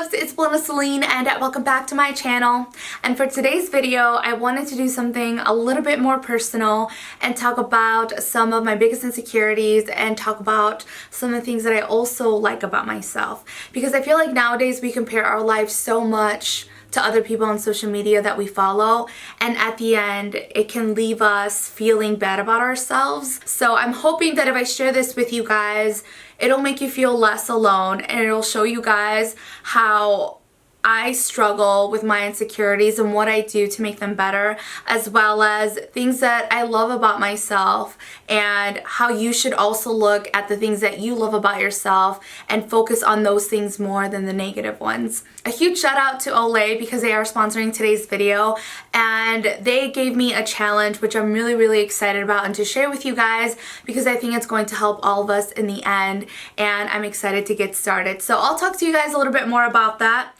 loves, it's Belinda, Selene, and welcome back to my channel. And for today's video, I wanted to do something a little bit more personal and talk about some of my biggest insecurities and talk about some of the things that I also like about myself. Because I feel like nowadays we compare our lives so much to other people on social media that we follow, and at the end it can leave us feeling bad about ourselves. So I'm hoping that if I share this with you guys, it'll make you feel less alone and it'll show you guys how I struggle with my insecurities and what I do to make them better, as well as things that I love about myself and how you should also look at the things that you love about yourself and focus on those things more than the negative ones. A huge shout out to Olay because they are sponsoring today's video, and they gave me a challenge which I'm really excited about and to share with you guys because I think it's going to help all of us in the end, and I'm excited to get started. So I'll talk to you guys a little bit more about that.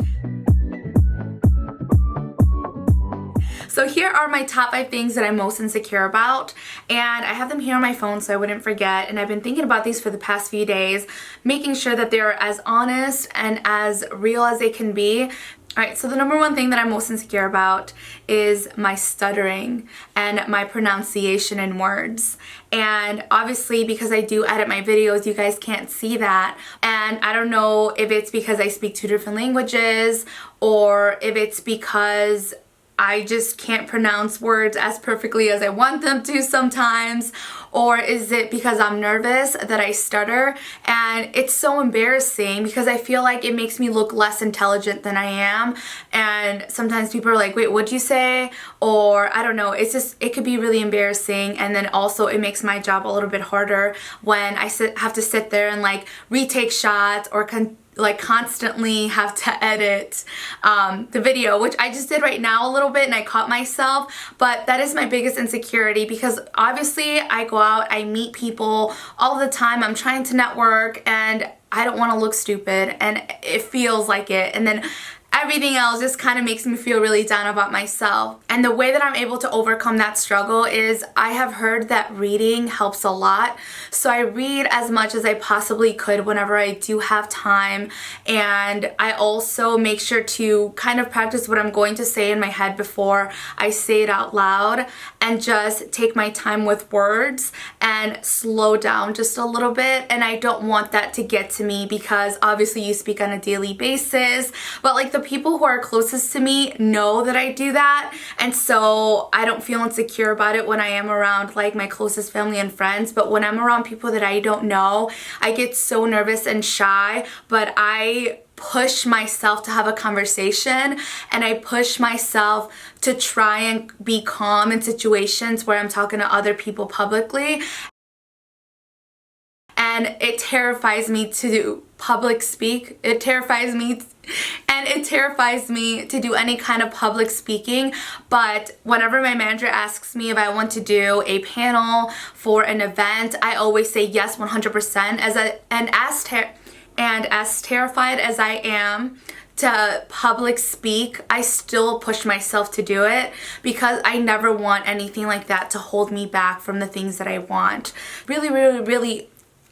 So here are my top 5 things that I'm most insecure about, and I have them here on my phone so I wouldn't forget, and I've been thinking about these for the past few days, making sure that they're as honest and as real as they can be. Alright, so the number one thing that I'm most insecure about is my stuttering and my pronunciation in words. And obviously because I do edit my videos, you guys can't see that. And I don't know if it's because I speak 2 different languages or if it's because I just can't pronounce words as perfectly as I want them to sometimes, or is it because I'm nervous that I stutter? And it's so embarrassing because I feel like it makes me look less intelligent than I am, and sometimes people are like, wait, what'd you say? Or I don't know, it's just, it could be really embarrassing, and then also it makes my job a little bit harder when I have to sit there and like retake shots or constantly have to edit the video, which I just did right now a little bit and I caught myself. But that is my biggest insecurity because obviously I go out, I meet people all the time, I'm trying to network, and I don't want to look stupid, and it feels like it, and then everything else just kind of makes me feel really down about myself. And the way that I'm able to overcome that struggle is I have heard that reading helps a lot. So I read as much as I possibly could whenever I do have time. And I also make sure to kind of practice what I'm going to say in my head before I say it out loud, and just take my time with words and slow down just a little bit. And I don't want that to get to me because obviously you speak on a daily basis, but like the people who are closest to me know that I do that, and so I don't feel insecure about it when I am around like my closest family and friends. But when I'm around people that I don't know, I get so nervous and shy, but I push myself to have a conversation, and I push myself to try and be calm in situations where I'm talking to other people publicly. And it terrifies me to public speak. It terrifies me to do any kind of public speaking. But whenever my manager asks me if I want to do a panel for an event, I always say yes 100%. And as terrified as I am to public speak, I still push myself to do it because I never want anything like that to hold me back from the things that I want. Really,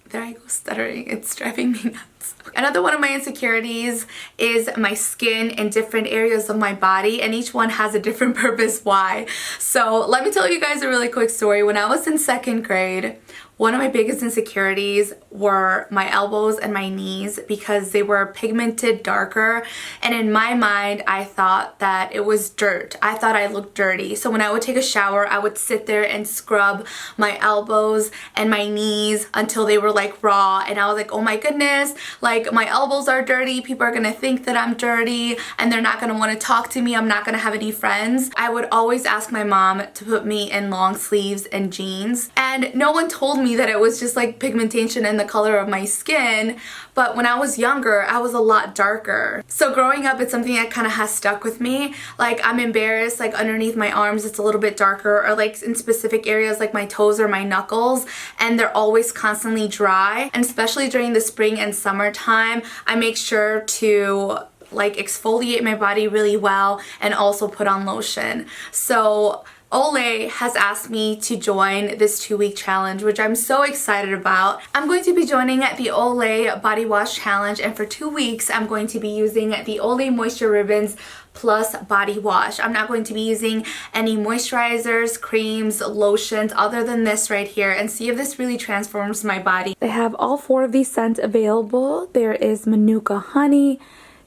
there I go stuttering. It's driving me nuts. Another one of my insecurities is my skin in different areas of my body, and each one has a different purpose why. So let me tell you guys a really quick story. When I was in 2nd grade, one of my biggest insecurities were my elbows and my knees because they were pigmented darker, and in my mind I thought that it was dirt. I thought I looked dirty. So when I would take a shower, I would sit there and scrub my elbows and my knees until they were like raw, and I was like, oh my goodness, like my elbows are dirty, people are gonna think that I'm dirty and they're not gonna want to talk to me, I'm not gonna have any friends. I would always ask my mom to put me in long sleeves and jeans, and no one told me that it was just like pigmentation in the color of my skin. But when I was younger, I was a lot darker. So growing up, it's something that kind of has stuck with me. Like I'm embarrassed, like underneath my arms it's a little bit darker, or like in specific areas like my toes or my knuckles, and they're always constantly dry. And especially during the spring and summertime, I make sure to like exfoliate my body really well and also put on lotion. So Olay has asked me to join this 2-week challenge, which I'm so excited about. I'm going to be joining the Olay Body Wash Challenge, and for 2 weeks I'm going to be using the Olay Moisture Ribbons Plus Body Wash. I'm not going to be using any moisturizers, creams, lotions other than this right here, and see if this really transforms my body. They have all 4 of these scents available. There is Manuka Honey,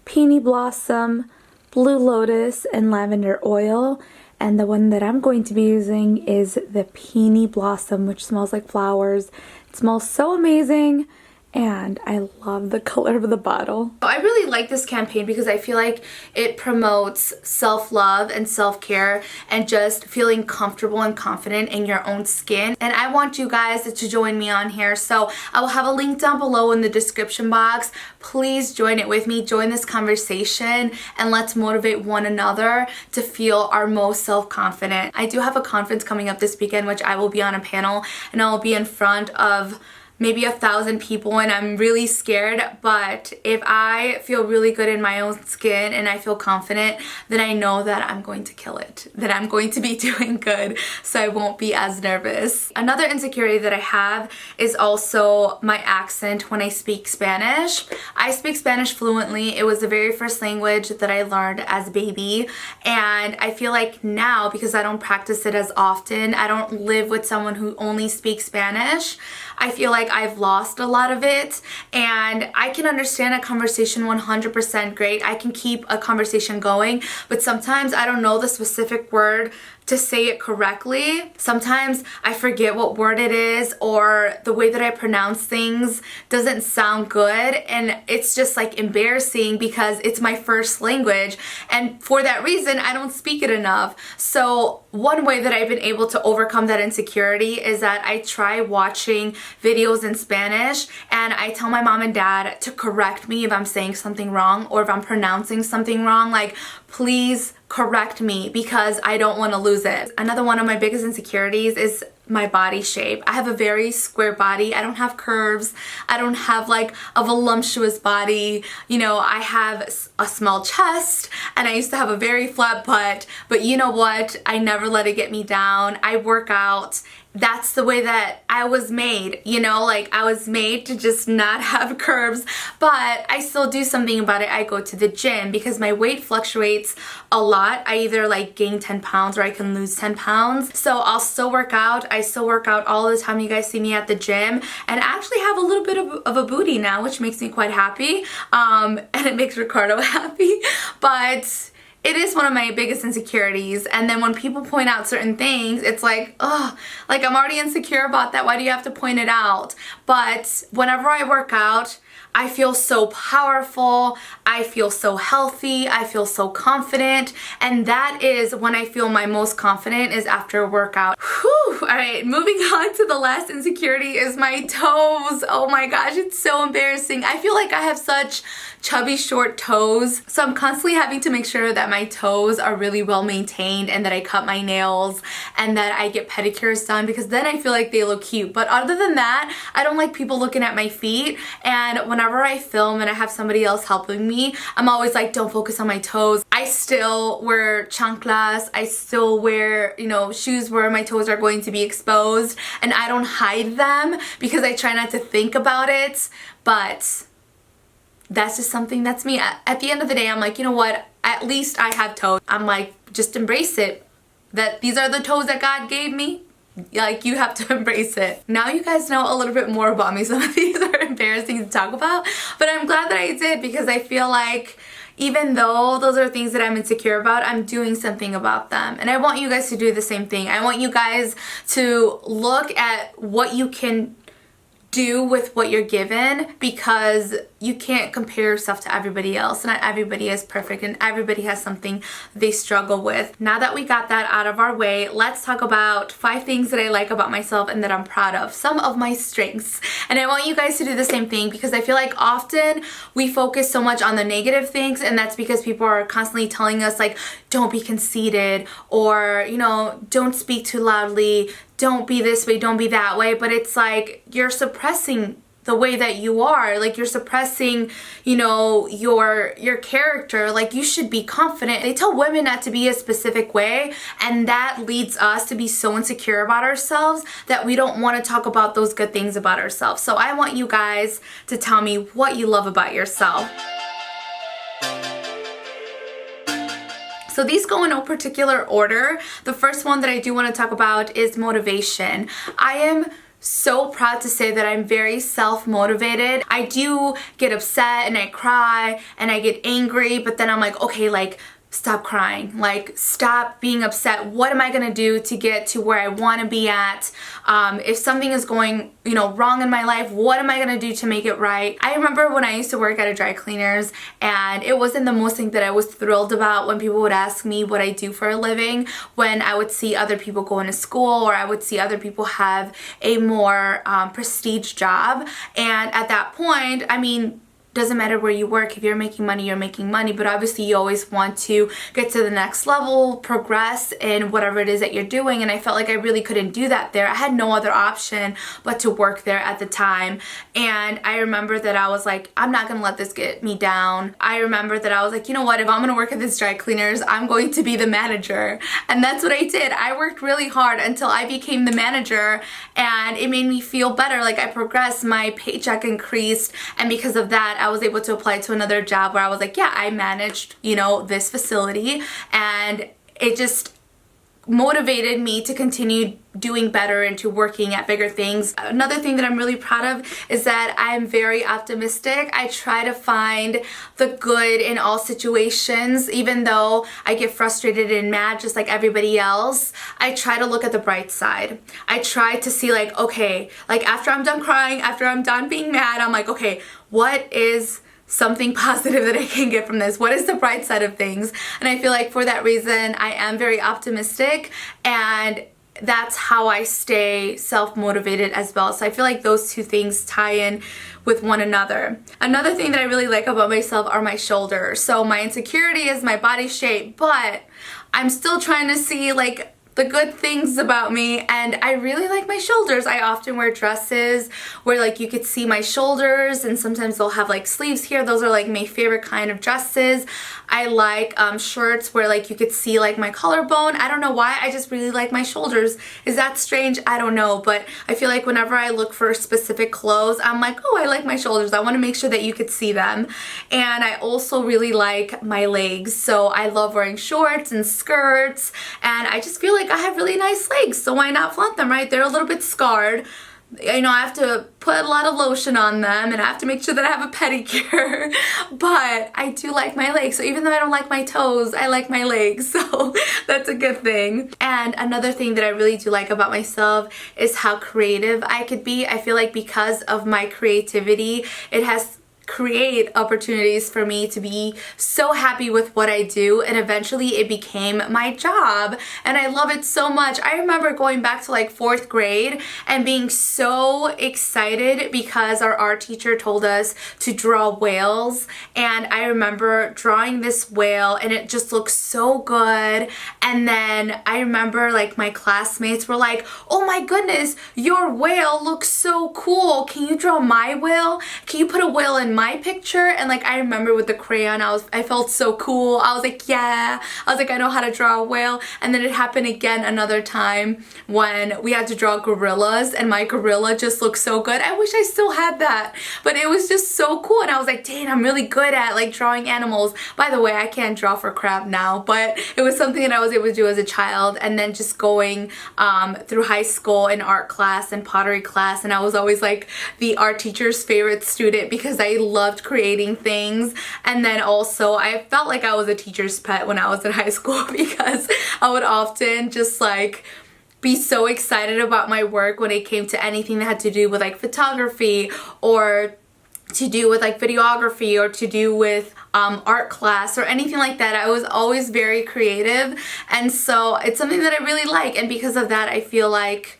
Peony Blossom, Blue Lotus, and Lavender Oil. And the one that I'm going to be using is the Peony Blossom, which smells like flowers. It smells so amazing, and I love the color of the bottle. I really like this campaign because I feel like it promotes self-love and self-care and just feeling comfortable and confident in your own skin. And I want you guys to join me on here. So I will have a link down below in the description box. Please join it with me. Join this conversation and let's motivate one another to feel our most self-confident. I do have a conference coming up this weekend, which I will be on a panel, and I will be in front of maybe 1,000 people, and I'm really scared, but if I feel really good in my own skin and I feel confident, then I know that I'm going to kill it, that I'm going to be doing good, so I won't be as nervous. Another insecurity that I have is also my accent when I speak Spanish. I speak Spanish fluently. It was the very first language that I learned as a baby, and I feel like now, because I don't practice it as often, I don't live with someone who only speaks Spanish, I feel like I've lost a lot of it, and I can understand a conversation 100% great. I can keep a conversation going, but sometimes I don't know the specific word to say it correctly. Sometimes I forget what word it is, or the way that I pronounce things doesn't sound good, and it's just like embarrassing because it's my first language, and for that reason I don't speak it enough. So one way that I've been able to overcome that insecurity is that I try watching videos in Spanish, and I tell my mom and dad to correct me if I'm saying something wrong or if I'm pronouncing something wrong. Like, please correct me because I don't want to lose it. Another one of my biggest insecurities is my body shape. I have a very square body. I don't have curves. I don't have like a voluptuous body. You know, I have a small chest, and I used to have a very flat butt, but you know what? I never let it get me down. I work out. That's the way that I was made, you know, like I was made to just not have curves, but I still do something about it. I go to the gym because my weight fluctuates a lot. I either like gain 10 pounds or I can lose 10 pounds. So I'll still work out. I still work out all the time. You guys see me at the gym, and I actually have a little bit of a booty now, which makes me quite happy. And it makes Ricardo happy, but it is one of my biggest insecurities. And then when people point out certain things, it's like, oh, like I'm already insecure about that. Why do you have to point it out? But whenever I work out, I feel so powerful, I feel so healthy, I feel so confident, and that is when I feel my most confident, is after a workout. Whew! Alright, moving on to the last insecurity is my toes. Oh my gosh, it's so embarrassing. I feel like I have such chubby short toes, so I'm constantly having to make sure that my toes are really well maintained and that I cut my nails and that I get pedicures done, because then I feel like they look cute. But other than that, I don't like people looking at my feet, and whenever I film and I have somebody else helping me, I'm always like, don't focus on my toes. I still wear chanclas, I still wear, you know, shoes where my toes are going to be exposed, and I don't hide them because I try not to think about it, but that's just something that's me. At the end of the day, I'm like, you know what, at least I have toes. I'm like, just embrace it, that these are the toes that God gave me. Like, you have to embrace it. Now you guys know a little bit more about me. Some of these are embarrassing to talk about, but I'm glad that I did, because I feel like even though those are things that I'm insecure about, I'm doing something about them. And I want you guys to do the same thing. I want you guys to look at what you can do with what you're given, because you can't compare yourself to everybody else. Not everybody is perfect, and everybody has something they struggle with. Now that we got that out of our way, let's talk about 5 things that I like about myself and that I'm proud of. Some of my strengths. And I want you guys to do the same thing, because I feel like often we focus so much on the negative things, and that's because people are constantly telling us like, don't be conceited, or, you know, don't speak too loudly, don't be this way, don't be that way. But it's like, you're suppressing the way that you are, like you're suppressing, you know, your character. Like, you should be confident. They tell women not to be a specific way, and that leads us to be so insecure about ourselves that we don't want to talk about those good things about ourselves. So I want you guys to tell me what you love about yourself. So these go in no particular order. The first one that I do want to talk about is motivation. I am so proud to say that I'm very self-motivated. I do get upset and I cry and I get angry, but then I'm like, okay, like, stop crying, like stop being upset. What am I gonna do to get to where I want to be at? If something is going, you know, wrong in my life, what am I gonna do to make it right? I remember when I used to work at a dry cleaners, and it wasn't the most thing that I was thrilled about when people would ask me what I do for a living, when I would see other people going to school, or I would see other people have a more prestige job. And at that point, I mean, doesn't matter where you work. If you're making money, you're making money, but obviously you always want to get to the next level, progress in whatever it is that you're doing, and I felt like I really couldn't do that there. I had no other option but to work there at the time, and I remember that I was like, I'm not gonna let this get me down. I remember that I was like, you know what, if I'm gonna work at this dry cleaners, I'm going to be the manager, and that's what I did. I worked really hard until I became the manager, and it made me feel better. Like, I progressed, my paycheck increased, and because of that, I was able to apply to another job where I was like, yeah, I managed, you know, this facility, and it just motivated me to continue doing better and to working at bigger things. Another thing that I'm really proud of is that I'm very optimistic. I try to find the good in all situations, even though I get frustrated and mad just like everybody else. I try to look at the bright side. I try to see, like, okay, like after I'm done crying, after I'm done being mad, I'm like, okay, what is something positive that I can get from this? What is the bright side of things? And I feel like for that reason, I am very optimistic, and that's how I stay self-motivated as well. So I feel like those two things tie in with one another. Another thing that I really like about myself are my shoulders. So my insecurity is my body shape, but I'm still trying to see, like, the good things about me, and I really like my shoulders. I often wear dresses where, like, you could see my shoulders, and sometimes they'll have like sleeves here. Those are like my favorite kind of dresses. I like shirts where, like, you could see like my collarbone. I don't know why, I just really like my shoulders. Is that strange? I don't know, but I feel like whenever I look for specific clothes, I'm like, oh, I like my shoulders. I want to make sure that you could see them. And I also really like my legs, so I love wearing shorts and skirts, and I just feel like I have really nice legs, so why not flaunt them, right? They're a little bit scarred. You know, I have to put a lot of lotion on them, and I have to make sure that I have a pedicure, but I do like my legs. So even though I don't like my toes, I like my legs, so that's a good thing. And another thing that I really do like about myself is how creative I could be. I feel like because of my creativity, it has create opportunities for me to be so happy with what I do, and eventually it became my job, and I love it so much. I remember going back to like 4th grade and being so excited because our art teacher told us to draw whales, and I remember drawing this whale and it just looked so good. And then I remember, like, my classmates were like, oh my goodness, your whale looks so cool, can you draw my whale? Can you put a whale in my picture? And like, I remember with the crayon, I felt so cool. I was like, yeah, I was like, I know how to draw a whale. And then it happened again another time when we had to draw gorillas, and my gorilla just looked so good. I wish I still had that, but it was just so cool, and I was like, dang, I'm really good at like drawing animals. By the way, I can't draw for crap now, but it was something that I was able to do as a child. And then just going through high school in art class and pottery class, and I was always like the art teacher's favorite student because I loved creating things. And then also I felt like I was a teacher's pet when I was in high school because I would often just like be so excited about my work when it came to anything that had to do with like photography, or to do with like videography, or to do with art class or anything like that. I was always very creative, and so it's something that I really like, and because of that I feel like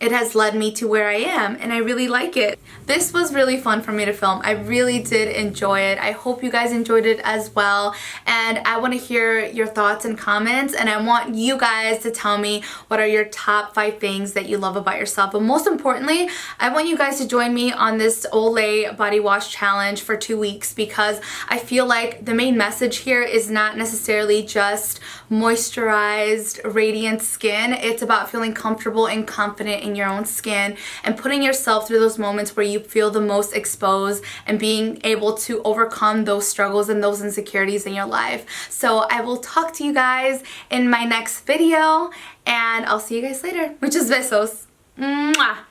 it has led me to where I am, and I really like it. This was really fun for me to film. I really did enjoy it. I hope you guys enjoyed it as well, and I want to hear your thoughts and comments, and I want you guys to tell me what are your top 5 things that you love about yourself. But most importantly, I want you guys to join me on this Olay body wash challenge for 2 weeks, because I feel like the main message here is not necessarily just moisturized, radiant skin. It's about feeling comfortable and confident in your own skin and putting yourself through those moments where you feel the most exposed and being able to overcome those struggles and those insecurities in your life. So I will talk to you guys in my next video, and I'll see you guys later. Muchos besos. Mwah.